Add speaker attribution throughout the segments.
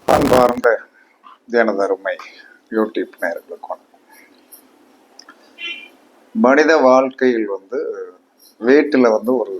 Speaker 1: அன்பார்ந்த தியானதருமை யூடியூப் நேயர்களுக்கு மனித வாழ்க்கையில் வீட்டில் ஒரு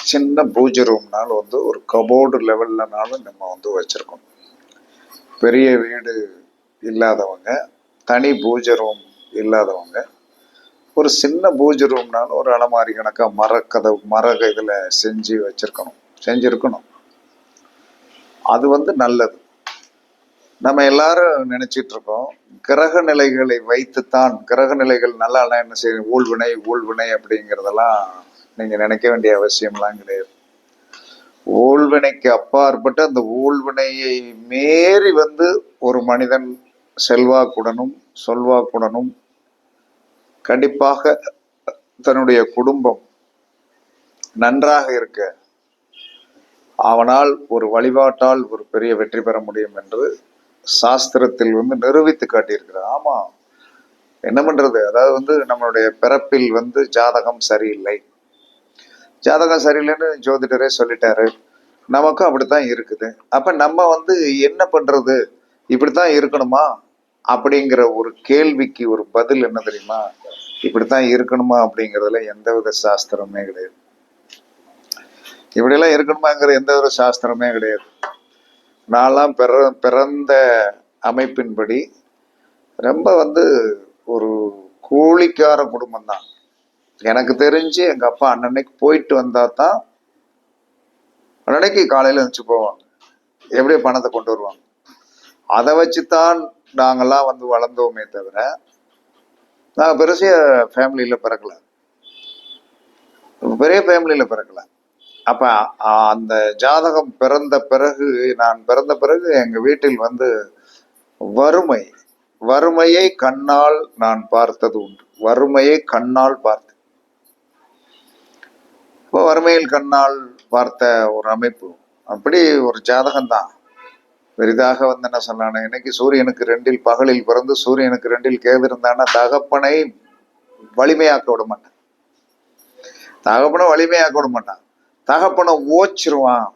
Speaker 1: சின்ன பூஜை ரூம்னாலும் ஒரு கபோர்டு லெவல்லனாலும் நம்ம வச்சிருக்கோம். பெரிய வீடு இல்லாதவங்க, தனி பூஜை ரூம் இல்லாதவங்க ஒரு சின்ன பூஜை ரூம்னாலும் ஒரு அலமாரி கணக்காக மர இதில் செஞ்சிருக்கணும். அது நல்லது. நம்ம எல்லாரும் நினைச்சிட்டு இருக்கோம், கிரக நிலைகளை வைத்துத்தான், கிரக நிலைகள் நல்லா என்ன செய்யும், ஊழ்வினை அப்படிங்கிறதெல்லாம் நீங்க நினைக்க வேண்டிய அவசியம்லாம் கிடையாது. ஊழ்வினைக்கு அப்பாற்பட்டு அந்த ஊழ்வினையை மீறி ஒரு மனிதன் செல்வாக்குடனும் சொல்வாக்குடனும் கண்டிப்பாக தன்னுடைய குடும்பம் நன்றாக இருக்க அவனால் ஒரு வழிபாட்டால் ஒரு பெரிய வெற்றி பெற முடியும் என்று சாஸ்திரத்தில் நிரூபித்து காட்டியிருக்கிறார். ஆமா, என்ன பண்றது, அதாவது நம்மளுடைய பிறப்பில் ஜாதகம் சரியில்லை, ஜாதகம் சரியில்லைன்னு ஜோதிடரே சொல்லிட்டாரு, நமக்கும் அப்படித்தான் இருக்குது. அப்ப நம்ம என்ன பண்றது, இப்படித்தான் இருக்கணுமா அப்படிங்கிற ஒரு கேள்விக்கு ஒரு பதில் என்ன தெரியுமா, இப்படித்தான் இருக்கணுமா அப்படிங்கிறதுல எந்தவித சாஸ்திரமே கிடையாது. இப்படியெல்லாம் இருக்கணுமாங்கிற எந்த ஒரு சாஸ்திரமே கிடையாது. நான்லாம் பிறந்த அமைப்பின்படி ரொம்ப ஒரு கூலிக்கார குடும்பம் தான். எனக்கு தெரிஞ்சு எங்க அப்பா அன்னன்னைக்கு போயிட்டு வந்தா தான், அன்னன்னைக்கு காலையில எழுந்துச்சு போவாங்க, எப்படியோ பணத்தை கொண்டு வருவாங்க. அதை வச்சுதான் நாங்கெல்லாம் வளர்ந்தோமே தவிர நாங்க பெரிய ஃபேமிலியில பிறக்கல. அப்ப அந்த ஜாதகம் நான் பிறந்த பிறகு எங்க வீட்டில் வறுமையை கண்ணால் நான் பார்த்தது உண்டு. வறுமையை கண்ணால் பார்த்தேன். இப்போ வறுமையில் கண்ணால் பார்த்த ஒரு அமைப்பு, அப்படி ஒரு ஜாதகம் தான். பெரிதாக என்ன சொன்னானே, இன்னைக்கு சூரியனுக்கு 2 பகலில் பிறந்து சூரியனுக்கு 2 கேது இருந்தான்னா தகப்பனை வலிமையாக்க விட மாட்டான். தகப்பனை ஓச்சிருவான்.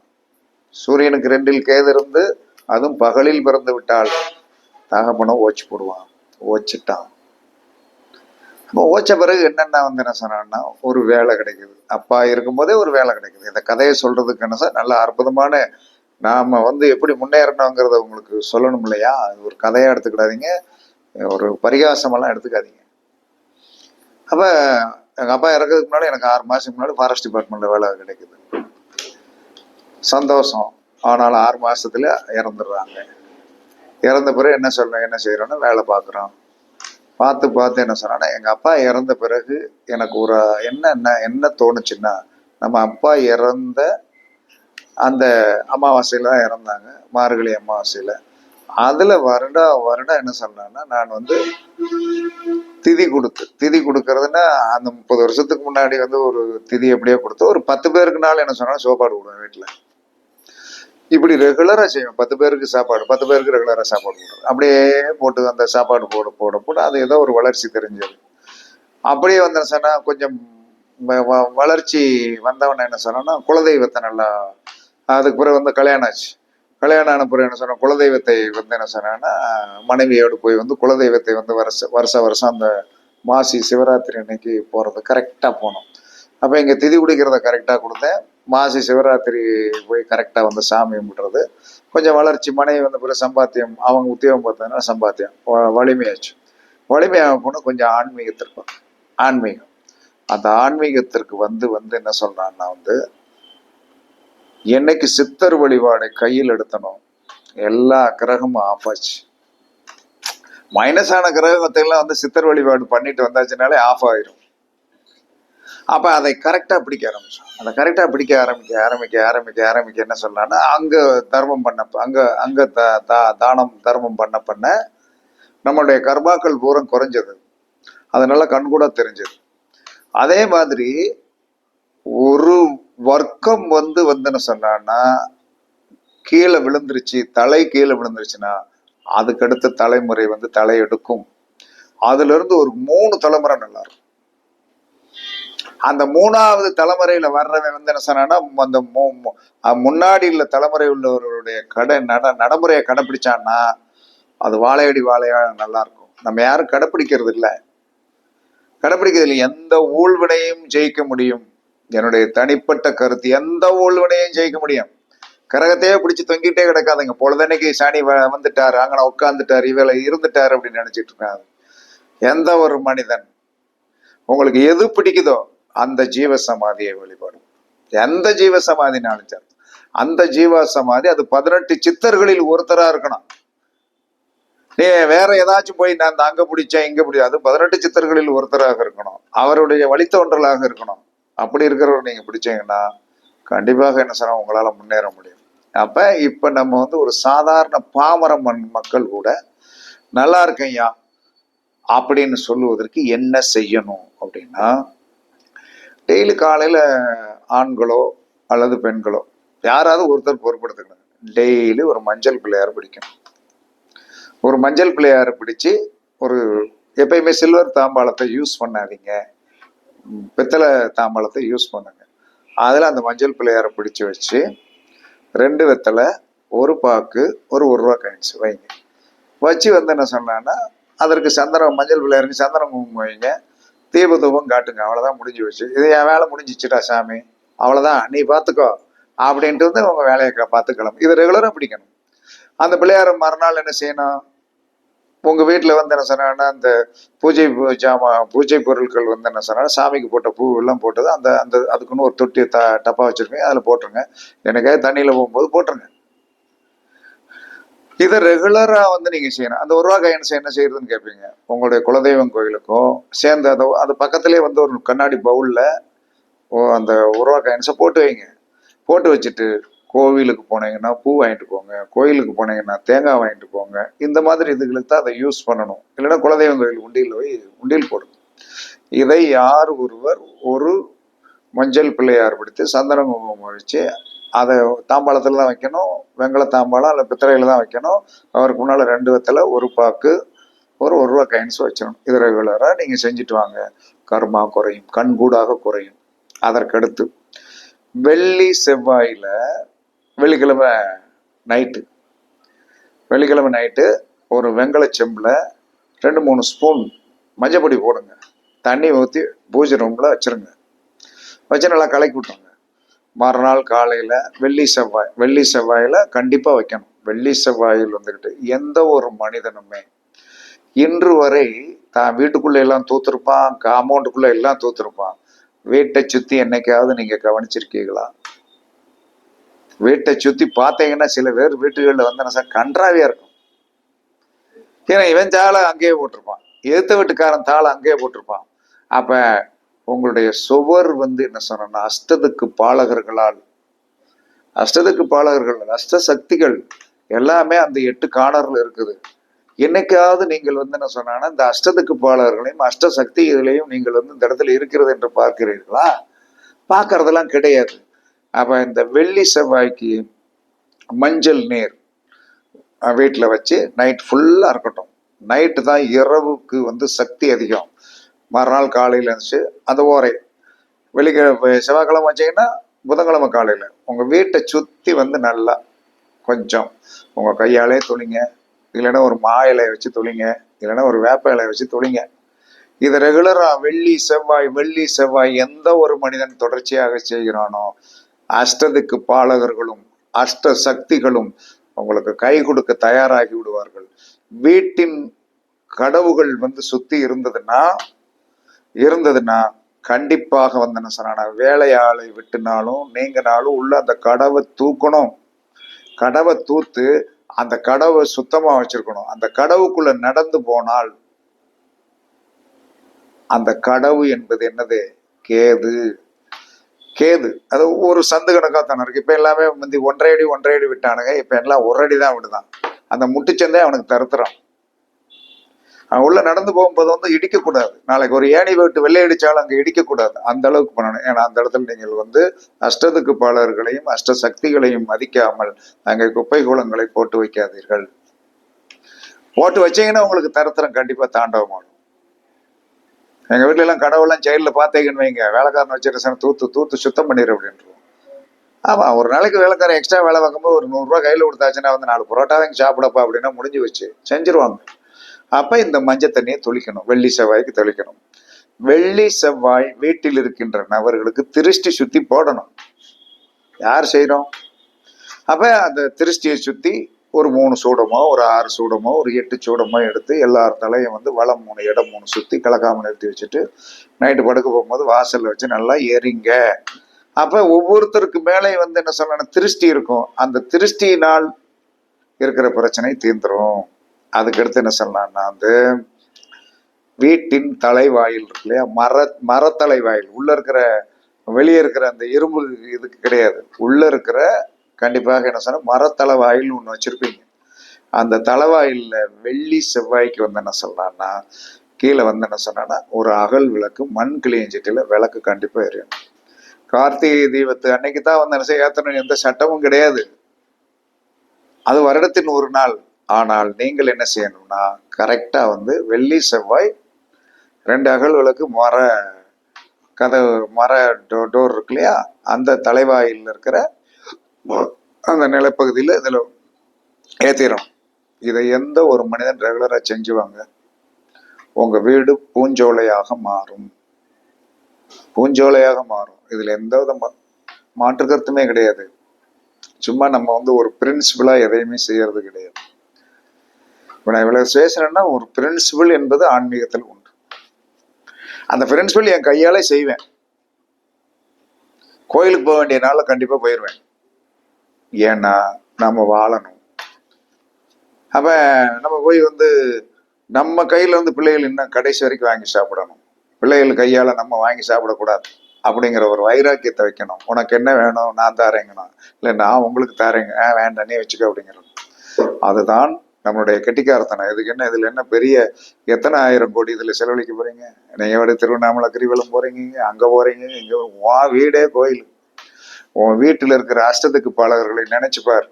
Speaker 1: சூரியனுக்கு 2 கேது இருந்து அதுவும் பகலில் பிறந்து விட்டால் தகப்பனை ஓச்சு போடுவான். ஓச்சிட்டான். அப்போ ஓச்ச பிறகு என்னென்ன என்ன சொன்னான்னா, ஒரு வேலை கிடைக்குது. அப்பா இருக்கும்போதே ஒரு வேலை கிடைக்குது. இந்த கதையை சொல்றதுக்கு என்ன சார், நல்ல அற்புதமான, நாம எப்படி முன்னேறணுங்கிறத உங்களுக்கு சொல்லணும் இல்லையா. அது ஒரு கதையா எடுத்துக்கிடாதீங்க, ஒரு பரிகாசமெல்லாம் எடுத்துக்காதீங்க. அப்ப எங்க அப்பா இறக்கிறதுக்கு முன்னாடி எனக்கு 6 மாசத்துக்கு முன்னாடி ஃபாரஸ்ட் டிபார்ட்மெண்ட்ல வேலை கிடைக்குது. சந்தோஷம். ஆனால் 6 மாசத்துல இறந்துடுறாங்க. இறந்த பிறகு என்ன செய்யறோம்னா வேலை பார்க்குறோம். பார்த்து என்ன சொன்னா, எங்க அப்பா இறந்த பிறகு எனக்கு ஒரு என்ன தோணுச்சுன்னா, நம்ம அப்பா இறந்த அந்த அமாவாசையில தான் இறந்தாங்க, மார்கழி அமாவாசையில. அதுல வருடம் என்ன சொன்னான்னா, நான் திதி கொடுக்கறதுன்னா அந்த 30 வருஷத்துக்கு முன்னாடி ஒரு திதி எப்படியோ கொடுத்து ஒரு 10 பேருக்கு நாள் என்ன சொன்னா சோப்பாடு விடுவேன் வீட்டுல. இப்படி ரெகுலரா செய்வேன். 10 பேருக்கு சாப்பாடு, 10 பேருக்கு ரெகுலரா சாப்பாடு போடுவேன். அப்படியே போட்டு அந்த சாப்பாடு போட அது ஏதோ ஒரு வளர்ச்சி தெரிஞ்சது. அப்படியே சொன்னா கொஞ்சம் வளர்ச்சி வந்தவன என்ன சொன்னா, குலதெய்வத்தை நல்லா, அதுக்கு பிறகு கல்யாணம் ஆச்சு. கல்யாணம் ஆன பிறகு என்ன சொன்னா, குலதெய்வத்தை என்ன சொன்னா, மனைவியோடு போய் குலதெய்வத்தை வருஷம் அந்த மாசி சிவராத்திரி அன்னைக்கு போறது கரெக்டா போனோம். அப்ப இங்க திதி குடிக்கிறத கரெக்டா கொடுத்தேன். மாசி சிவராத்திரி போய் கரெக்டா சாமி கும்பிடுறது. கொஞ்சம் வளர்ச்சி, மனைவி பிறகு சம்பாத்தியம், அவங்க உத்தியோகம் பார்த்ததுனால சம்பாத்தியம் வலிமையாச்சு. வலிமையாக போன கொஞ்சம் ஆன்மீகம். அந்த ஆன்மீகத்திற்கு என்ன சொல்றான்னா, என்னைக்கு சித்தர் வழிபாடை கையில் எடுத்தனும், எல்லா கிரகமும் ஆஃப் ஆச்சு. மைனஸான கிரகத்தை எல்லாம் சித்தர் வழிபாடு பண்ணிட்டு வந்தாச்சுனாலே ஆஃப் ஆயிரும். அப்ப அதை கரெக்டா பிடிக்க ஆரம்பிச்சோம். அதை கரெக்டா பிடிக்க ஆரம்பிக்க என்ன சொல்றான்னா, அங்க தர்மம் அங்க தானம் தர்மம் பண்ண நம்மளுடைய கர்மாக்கள் பூரம் குறைஞ்சது. அதனால கண்கூட தெரிஞ்சது. அதே மாதிரி ஒரு வர்க்கம் என்ன சொன்னான்னா, கீழே விழுந்துருச்சு, தலை கீழே விழுந்துருச்சுன்னா அதுக்கடுத்த தலைமுறை தலை எடுக்கும். அதுல இருந்து ஒரு 3 தலைமுறை நல்லா இருக்கும். அந்த மூணாவது தலைமுறையில வர்றவன் வந்து என்ன சொன்னா, அந்த முன்னாடி உள்ள தலைமுறை உள்ளவர்களுடைய நடைமுறையை கடைப்பிடிச்சான்னா அது வாழையடி வாழையா நல்லா இருக்கும். நம்ம யாரும் கடைப்பிடிக்கிறது இல்லை. எந்த ஊழ்வினையும் ஜெயிக்க முடியும். என்னுடைய தனிப்பட்ட கருத்து, எந்த ஊழ்வினையும் ஜெயிக்க முடியும். கரகத்தையே பிடிச்சி தொங்கிட்டே கிடக்காதுங்க. பொழுதன்னைக்கு சனி வந்துட்டாரு, அங்கே உட்காந்துட்டாரு, இவளை இருந்துட்டாரு அப்படின்னு நினைச்சிட்டு இருக்காங்க. எந்த ஒரு மனிதன் உங்களுக்கு எது பிடிக்குதோ அந்த ஜீவ சமாதியை வழிபாடும். எந்த ஜீவ சமாதினாலும் சரி, அந்த ஜீவ சமாதி அது 18 சித்தர்களில் ஒருத்தரா இருக்கணும். நீ வேற ஏதாச்சும் போய் நான் அங்க பிடிச்சேன் இங்க பிடிச்சேன், அது 18 சித்தர்களில் ஒருத்தராக இருக்கணும். அவருடைய வழித்தோன்றலாக இருக்கணும். அப்படி இருக்கிறவர் நீங்க பிடிச்சீங்கன்னா கண்டிப்பாக என்ன சொன்னா உங்களால முன்னேற முடியும். அப்ப இப்ப நம்ம வந்து ஒரு சாதாரண பாமர மக்கள் கூட நல்லா இருக்கையா அப்படின்னு சொல்லுவதற்கு என்ன செய்யணும் அப்படின்னா, டெய்லி காலையில ஆண்களோ அல்லது பெண்களோ யாராவது ஒருத்தர் பொறுப்படுத்துக்கணும். டெய்லி ஒரு மஞ்சள் பிள்ளையார் பிடிக்கணும். ஒரு மஞ்சள் பிள்ளையாரை பிடிச்சு, ஒரு எப்பயுமே சில்வர் தாம்பாளத்தை யூஸ் பண்ணாதீங்க, பித்தளை தாம்பாளத்தை யூஸ் பண்ணுங்க. அதில் அந்த மஞ்சள் பிள்ளையாரை பிடிச்சி வச்சு 2 வெத்தலை, ஒரு பாக்கு, ஒரு ரூபா காயின்ஸ் வைங்க. வச்சு வந்து என்ன சொன்னான்னா, அதற்கு சந்தனம், மஞ்சள் பிள்ளையாருக்கு சந்தனம் குங்குமம் வைங்க, தீபதூபம் காட்டுங்க. அவ்வளோதான், முடிஞ்சு வச்சு. இது என் வேலை முடிஞ்சிச்சுடா சாமி, அவ்வளோதான் நீ பார்த்துக்கோ அப்படின்ட்டு வந்து உங்கள் வேலையை பார்த்துக்கலாம். இது ரெகுலராக பிடிக்கணும். அந்த பிள்ளையார மறுநாள் என்ன செய்யணும், உங்கள் வீட்டில் வந்து என்ன சொன்னாங்கன்னா, அந்த பூஜை பொருட்கள் வந்து என்ன சொன்னா, சாமிக்கு போட்ட பூ எல்லாம் போட்டது அந்த அந்த அதுக்குன்னு ஒரு தொட்டி டப்பா வச்சுருக்கேன், அதில் போட்டுருங்க. எனக்கே தண்ணியில் போகும்போது போட்டுருங்க. இதை ரெகுலராக வந்து நீங்கள் செய்யணும். அந்த 1 ரூபா காயின்ஸ் என்ன செய்யறதுன்னு கேட்பீங்க. உங்களுடைய குலதெய்வம் கோயிலுக்கும் சேர்ந்து அது பக்கத்துலேயே வந்து ஒரு கண்ணாடி பவுலில் அந்த 1 ரூபா காயின்ஸை போட்டு வைங்க. போட்டு வச்சுட்டு கோவிலுக்கு போனீங்கன்னா பூ வாங்கிட்டு போங்க, கோயிலுக்கு போனீங்கன்னா தேங்காய் வாங்கிட்டு போங்க. இந்த மாதிரி இதுகளுக்கு தான் அதை யூஸ் பண்ணணும். இல்லைன்னா குலதெய்வம் கோயில் உண்டியில் போய் உண்டியல் போடுங்க. இதை யார் ஒருவர் ஒரு மஞ்சள் பிள்ளையார் பிடித்து சந்தன குங்குமம் வச்சு, அதை தாம்பாளத்தில் தான் வைக்கணும், வெங்கல தாம்பாளம் அல்ல பித்தளையில் தான் வைக்கணும். அவருக்கு முன்னால் 2 வெத்தலை, ஒரு பாக்கு, ஒரு ரூபா காயின்ஸ் வச்சிடணும். இது ரெகுலராக நீங்கள் செஞ்சுட்டு வாங்க. கர்மா குறையும், கண்கூடாக குறையும். அதற்கடுத்து வெள்ளி செவ்வாயில் வெள்ளிக்கிழமை நைட்டு ஒரு வெங்கல செம்பில் 2-3 ஸ்பூன் மஞ்சப்பொடி போடுங்க. தண்ணி ஊற்றி பூஜை ரூமில் வச்சுருங்க. வச்சு நல்லா கலக்கி விட்டுருங்க. மறுநாள் காலையில் வெள்ளி செவ்வாயில் கண்டிப்பாக வைக்கணும். வெள்ளி செவ்வாயில் வந்துக்கிட்டு எந்த ஒரு மனிதனுமே இன்று வரை தான் வீட்டுக்குள்ளே எல்லாம் தூத்துருப்பான், காம்பவுண்டுக்குள்ளே எல்லாம் தூத்துருப்பான். வீட்டை சுற்றி என்னைக்காவது நீங்கள் கவனிச்சிருக்கீங்களா? வீட்டை சுற்றி பார்த்தீங்கன்னா சில பேர் வீட்டுகளில் வந்து என்ன சார் கன்றாவியாக இருக்கும். ஏன்னா இவன் தாளை அங்கேயே போட்டிருப்பான், எதிர்த்த வீட்டுக்காரன் தாளை அங்கேயே போட்டிருப்பான். அப்போ உங்களுடைய சுவர் வந்து என்ன சொன்னா, அஷ்ட பாலகர்கள், அஷ்ட சக்திகள் எல்லாமே அந்த 8 கார்னர்ல இருக்குது. என்னைக்காவது நீங்கள் வந்து என்ன சொன்னா, இந்த அஷ்டத்துக்கு பாலகர்களையும் அஷ்ட சக்திகளையும் நீங்கள் வந்து இந்த இடத்துல இருக்கிறது என்று பார்க்கிறீர்களா? பார்க்கறதெல்லாம் கிடையாது. அப்ப இந்த வெள்ளி செவ்வாய்க்கு மஞ்சள் நீர் வீட்டில் வச்சு நைட் ஃபுல்லாக இருக்கட்டும். நைட்டு தான் இரவுக்கு வந்து சக்தி அதிகம். மறுநாள் காலையில் இருந்துச்சு அந்த ஓரை செவ்வாய்க்கிழமை வச்சிங்கன்னா புதன்கிழமை காலையில் உங்கள் வீட்டை சுற்றி வந்து நல்லா கொஞ்சம் உங்கள் கையாலே தொளிங்க, இல்லைன்னா ஒரு மா இலையை வச்சு தொளிங்க, இல்லைன்னா ஒரு வேப்ப இலையை வச்சு தொளிங்க. இது ரெகுலராக வெள்ளி செவ்வாய் எந்த ஒரு மனிதன் தொடர்ச்சியாக செய்கிறானோ அஷ்டத்துக்கு பாலகர்களும் அஷ்ட சக்திகளும் உங்களுக்கு கை கொடுக்க தயாராகி விடுவார்கள். வீட்டின் கடவுகள் வந்து சுத்தி இருந்ததுன்னா கண்டிப்பாக வந்து என்ன சொன்னா, வேலையாளை விட்டுனாலும் நீங்கனாலும் உள்ள அந்த கடவை தூக்கணும். கடவை தூத்து அந்த கடவை சுத்தமா வச்சிருக்கணும். அந்த கடவுக்குள்ள நடந்து போனால் அந்த கடவு என்பது என்னது? கேது. அது ஒரு சந்து கணக்காக தானே இருக்கு. இப்ப எல்லாமே வந்து 1.5 அடி விட்டானுங்க. இப்ப எல்லாம் 1 அடி தான் விடுதான். அந்த முட்டுச்சந்தே அவனுக்கு தருத்துறான். அவன் உள்ள நடந்து போகும்போது வந்து இடிக்கக்கூடாது. நாளைக்கு ஒரு ஏணி விட்டு வெள்ளை அடிச்சாலும் அங்கே இடிக்கக்கூடாது. அந்த அளவுக்கு பண்ணணும். ஏன்னா அந்த இடத்துல நீங்கள் வந்து அஷ்டத்துக்கு பாலர்களையும் அஷ்ட சக்திகளையும் மதிக்காமல் அங்கே குப்பை கூலங்களை போட்டு வைக்காதீர்கள். போட்டு வச்சீங்கன்னா உங்களுக்கு தருத்திரம் கண்டிப்பா தாண்டவமாடும். எங்க வீட்டுல எல்லாம் கடவுள்லாம் ஜெயிலில் பார்த்தேங்கன்னு வைங்க, வேலைக்காரன் வச்சிருக்க தூத்து தூத்து சுத்தம் பண்ணிடு அப்படின்ட்டு. ஆமா, ஒரு நாளைக்கு வேலைக்காரன் எக்ஸ்ட்ரா வேலை பார்க்கும்போது ஒரு 100 ரூபாய் கையில கொடுத்தாச்சுன்னா வந்து 4 புரோட்டா வாங்கி சாப்பிடப்பா அப்படின்னா முடிஞ்சு வச்சு செஞ்சிருவாங்க. அப்ப இந்த மஞ்சள் தண்ணியை தொளிக்கணும், வெள்ளி செவ்வாய்க்கு தொளிக்கணும். வெள்ளி செவ்வாய் வீட்டில் இருக்கின்ற நபர்களுக்கு திருஷ்டி சுத்தி போடணும். யார் செய்யறோம்? அப்ப அந்த திருஷ்டியை சுத்தி ஒரு 3 சூடமோ ஒரு 6 சூடமோ ஒரு 8 சூடமோ எடுத்து எல்லார் தலையும் வந்து வலம் 3 இடம் 3 சுத்தி கலக்காம நிறுத்தி வச்சுட்டு நைட்டு படுக்க போகும்போது வாசல்ல வச்சு நல்லா எரிங்க. அப்ப ஒவ்வொருத்தருக்கு மேலே வந்து என்ன சொல்லணும், திருஷ்டி இருக்கும். அந்த திருஷ்டியினால் இருக்கிற பிரச்சனை தீர்ந்துரும். அதுக்கடுத்து என்ன சொல்லலாம்னா வந்து வீட்டின் தலைவாயில் இருக்கு இல்லையா, மரத்தலைவாயில் உள்ள இருக்கிற, வெளியே இருக்கிற அந்த இரும்பு இதுக்கு கிடையாது, உள்ள இருக்கிற கண்டிப்பாக என்ன சொன்ன மரத்தலைவாயில் ஒண்ணு வச்சிருப்பீங்க. அந்த தலைவாயில்ல வெள்ளி செவ்வாய்க்கு வந்து என்ன சொல்றான்னா கீழே வந்து என்ன சொன்னா ஒரு அகல் விளக்கு மண் கிளியஞ்சிட்டுல விளக்கு கண்டிப்பா எரியும். கார்த்திகை தீபத்து அன்னைக்கு தான் வந்து என்ன செய்ய ஏத்தணும், எந்த சட்டமும் கிடையாது, அது வருடத்தின் ஒரு நாள். ஆனால் நீங்கள் என்ன செய்யணும்னா கரெக்டா வந்து வெள்ளி செவ்வாய் 2 அகல் விளக்கு கதவு டோர் இருக்கு இல்லையா, அந்த தலைவாயில் இருக்கிற அந்த நிலப்பகுதியில் இதுல ஏத்திரும். இதை எந்த ஒரு மனிதன் ரெகுலரா செஞ்சுவாங்க, உங்க வீடு பூஞ்சோலையாக மாறும். பூஞ்சோலையாக மாறும். இதுல எந்த வித மாற்று கருத்துமே கிடையாது. சும்மா நம்ம வந்து ஒரு பிரின்சிபிளா எதையுமே செய்யறது கிடையாது. இப்ப நான் இவ்வளவு பேசுறேன்னா ஒரு பிரின்சிபிள் என்பது ஆன்மீகத்தில் உண்டு. அந்த பிரின்சிபிள் என் கையாலே செய்வேன். கோயிலுக்கு போக வேண்டிய நாள்ல கண்டிப்பா போயிடுவேன். ஏன்னா நம்ம வாழணும். அப்ப நம்ம போய் வந்து நம்ம கையில வந்து பிள்ளைகள் இன்னும் கடைசி வரைக்கும் வாங்கி சாப்பிடணும், பிள்ளைகள் கையால நம்ம வாங்கி சாப்பிடக்கூடாது அப்படிங்கிற ஒரு வைராக்கியத்தை வைக்கணும். உனக்கு என்ன வேணும் நான் தாரேங்கணும், இல்லை நான் உங்களுக்கு தாரேங்க, வேண்டாம் நீ வச்சுக்க அப்படிங்கிறது. அதுதான் நம்மளுடைய கெட்டிக்காரத்தனம். இதுக்கு என்ன, இதுல என்ன பெரிய எத்தனை 1000 கோடி இதுல செலவழிக்க போறீங்க? நீங்க விட திருவண்ணாமலை கிரிவலம் போறீங்க, அங்க போறீங்க, இங்க வீடே கோயில். உன் வீட்டுல இருக்கிற அஷ்டத்துக்கு பாலகர்களை நினைச்சுப்பார்.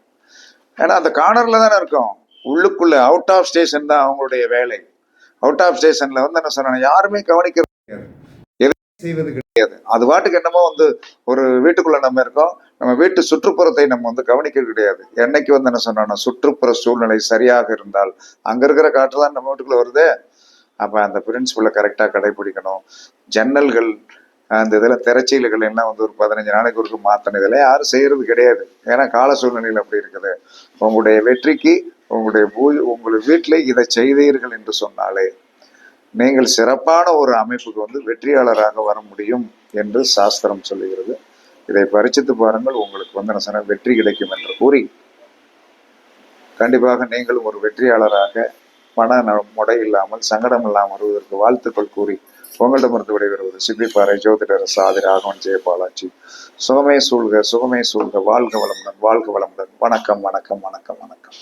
Speaker 1: ஏன்னா அந்த கார்னர்ல தானே இருக்கும், உள்ளுக்குள்ள அவுட் ஆஃப் ஸ்டேஷன் தான் அவங்களுடைய வேலை. அவுட் ஆஃப் ஸ்டேஷன்ல வந்து என்ன சொன்னாங்க, யாருமே கவனிக்கிறது கிடையாது, எதையும் செய்வது கிடையாது. அது பாட்டுக்கு என்னமோ வந்து ஒரு வீட்டுக்குள்ள நம்ம இருக்கோம், நம்ம வீட்டு சுற்றுப்புறத்தை நம்ம வந்து கவனிக்க கிடையாது. என்னைக்கு வந்து என்ன சொன்னா சுற்றுப்புற சூழ்நிலை சரியாக இருந்தால் அங்க இருக்கிற காற்று தான் நம்ம வீட்டுக்குள்ள வருது. அப்ப அந்த பிரின்சிபலை கரெக்டா கடைபிடிக்கணும். ஜன்னல்கள் அந்த இதுல திரைச்சீல்கள் என்ன வந்து ஒரு 15 நாளைக்கு ஒருக்கு மாத்தணும், இதெல்லாம் யாரும் செய்யறது கிடையாது. ஏன்னா கால சூழ்நிலையில் அப்படி இருக்குது. உங்களுடைய வெற்றிக்கு உங்களுடைய வீட்டுல இதை செய்தீர்கள் என்று சொன்னாலே நீங்கள் சிறப்பான ஒரு அமைப்புக்கு வந்து வெற்றியாளராக வர முடியும் என்று சாஸ்திரம் சொல்லுகிறது. இதை பரிச்சித்து பாருங்கள், உங்களுக்கு வந்து என்ன சொன்ன வெற்றி கிடைக்கும் என்று கூறி கண்டிப்பாக நீங்களும் ஒரு வெற்றியாளராக பண முடை இல்லாமல் சங்கடம் இல்லாமல் வருவதற்கு வாழ்த்துக்கள் கூறி உங்களிடமிருந்து விடைபெறுவது சிப்பிப்பாறை ஜோதிடர் சாதி ராகவன் ஜெயபாலாஜி. சுகமே சூழ்க, சுகமே சூழ்க, வாழ்க வளமுடன், வாழ்க வளமுடன். வணக்கம், வணக்கம், வணக்கம், வணக்கம்.